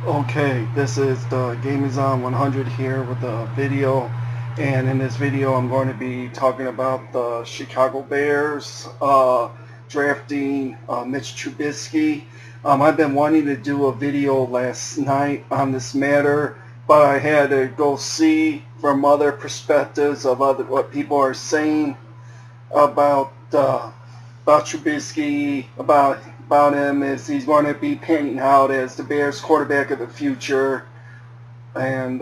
Okay, this is the Game is On 100 here with a video, and in this video I'm going to be talking about the Chicago Bears drafting Mitch Trubisky. I've been wanting to do a video last night on this matter, but I had to go see from other perspectives of what people are saying about Trubisky, about him, is he's going to be panning out as the Bears quarterback of the future. And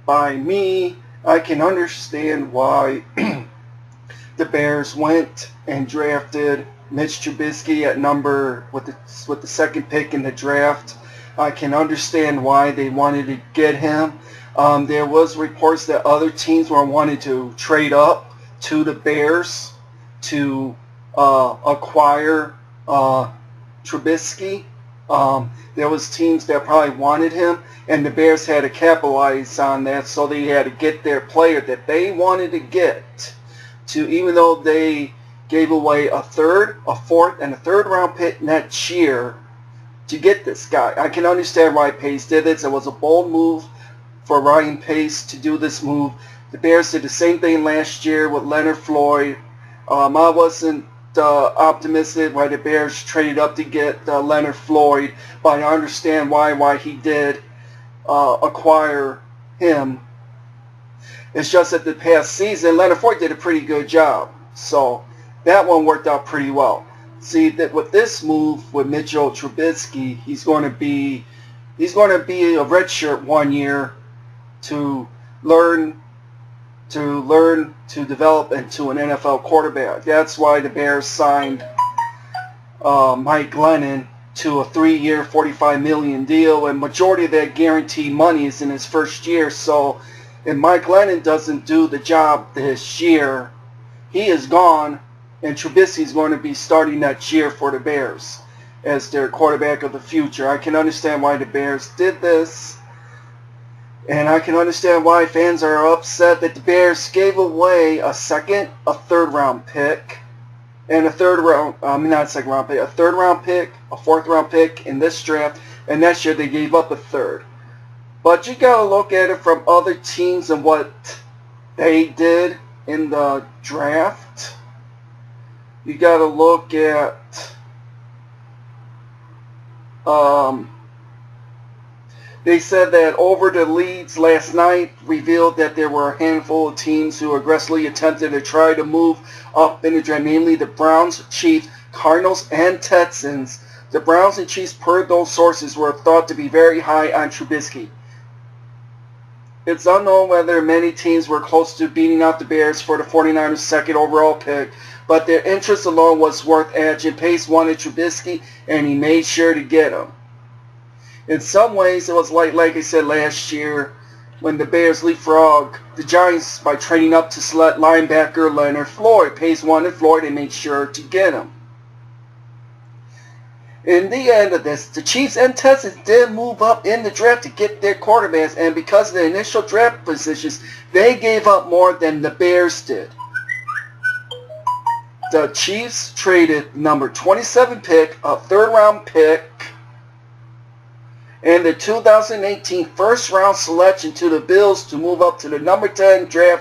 by me, I can understand why the Bears went and drafted Mitch Trubisky at number with the second pick in the draft. I can understand why they wanted to get him. There was reports that other teams were wanting to trade up to the Bears to acquire Trubisky. There was teams that probably wanted him, and the Bears had to capitalize on that, so they had to get their player that they wanted to get. Even though they gave away a third, a fourth, and a third round pick next year to get this guy. I can understand why Pace did it. It was a bold move for Ryan Pace to do this move. The Bears did the same thing last year with Leonard Floyd. I wasn't optimistic why the Bears traded up to get Leonard Floyd, but I understand why he did acquire him. It's just that the past season, Leonard Floyd did a pretty good job, so that one worked out pretty well. See that with this move with Mitchell Trubisky, he's going to be a redshirt 1 year to learn to develop into an NFL quarterback. That's why the Bears signed Mike Glennon to a 3-year, $45 million deal, and majority of that guaranteed money is in his first year. So if Mike Glennon doesn't do the job this year, he is gone, and Trubisky is going to be starting next year for the Bears as their quarterback of the future. I can understand why the Bears did this. And I can understand why fans are upset that the Bears gave away a second, a third round pick, and a third round pick, a fourth round pick in this draft, and next year they gave up a third. But you gotta look at it from other teams and what they did in the draft. You gotta look at they said that over the leads last night revealed that there were a handful of teams who aggressively attempted to try to move up in the draft, namely the Browns, Chiefs, Cardinals, and Texans. The Browns and Chiefs, per those sources, were thought to be very high on Trubisky. It's unknown whether many teams were close to beating out the Bears for the 49ers' second overall pick, but their interest alone was worth edging. Pace wanted Trubisky, and he made sure to get him. In some ways, it was like I said last year when the Bears leapfrogged the Giants by trading up to select linebacker Leonard Floyd. Pace wanted Floyd and made sure to get him. In the end of this, the Chiefs and Texans did move up in the draft to get their quarterbacks, and because of the initial draft positions, they gave up more than the Bears did. The Chiefs traded number 27 pick, a third-round pick, and the 2018 first-round selection to the Bills to move up to the number 10 to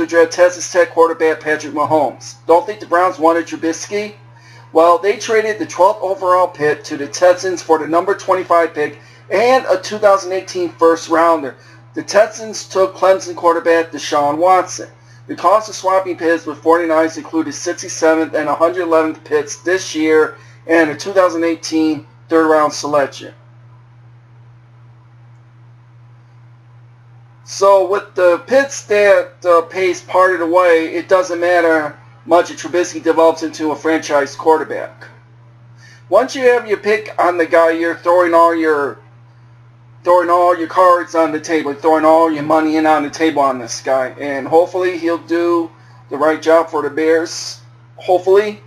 draft Texas Tech quarterback Patrick Mahomes. Don't think the Browns wanted Trubisky? Well, they traded the 12th overall pick to the Texans for the number 25 pick and a 2018 first-rounder. The Texans took Clemson quarterback Deshaun Watson. The cost of swapping picks with 49ers included 67th and 111th picks this year and a 2018 third-round selection. So with the picks that Pace parted away, it doesn't matter much if Trubisky develops into a franchise quarterback. Once you have your pick on the guy, you're throwing all your cards on the table, throwing all your money in on the table on this guy, and hopefully he'll do the right job for the Bears. Hopefully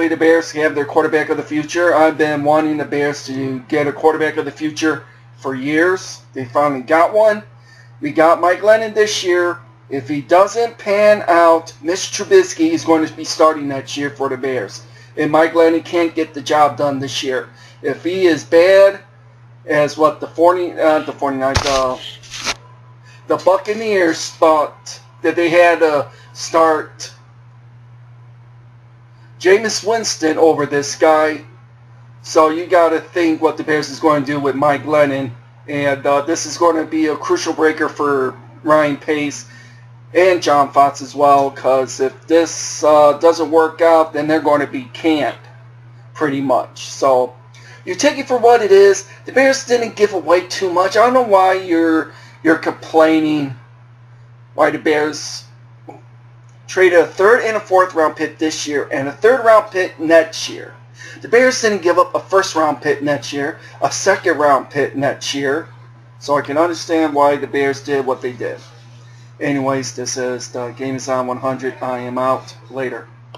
the Bears have their quarterback of the future. I've been wanting the Bears to get a quarterback of the future for years. They finally got one. We got Mike Glennon this year. If he doesn't pan out, Mitch Trubisky is going to be starting next year for the Bears. and Mike Glennon can't get the job done this year. If he is bad as what the Buccaneers thought that they had to start Jameis Winston over this guy, so you got to think what the Bears is going to do with Mike Glennon, and this is going to be a crucial breaker for Ryan Pace and John Fox as well, because if this doesn't work out, then they're going to be canned, pretty much. So you take it for what it is. The Bears didn't give away too much. I don't know why you're complaining why the Bears traded a third and a fourth round pick this year and a third round pick next year. The Bears didn't give up a first round pick next year, a second round pick next year. So I can understand why the Bears did what they did. Anyways, this is the Game Is On 100. I am out. Later.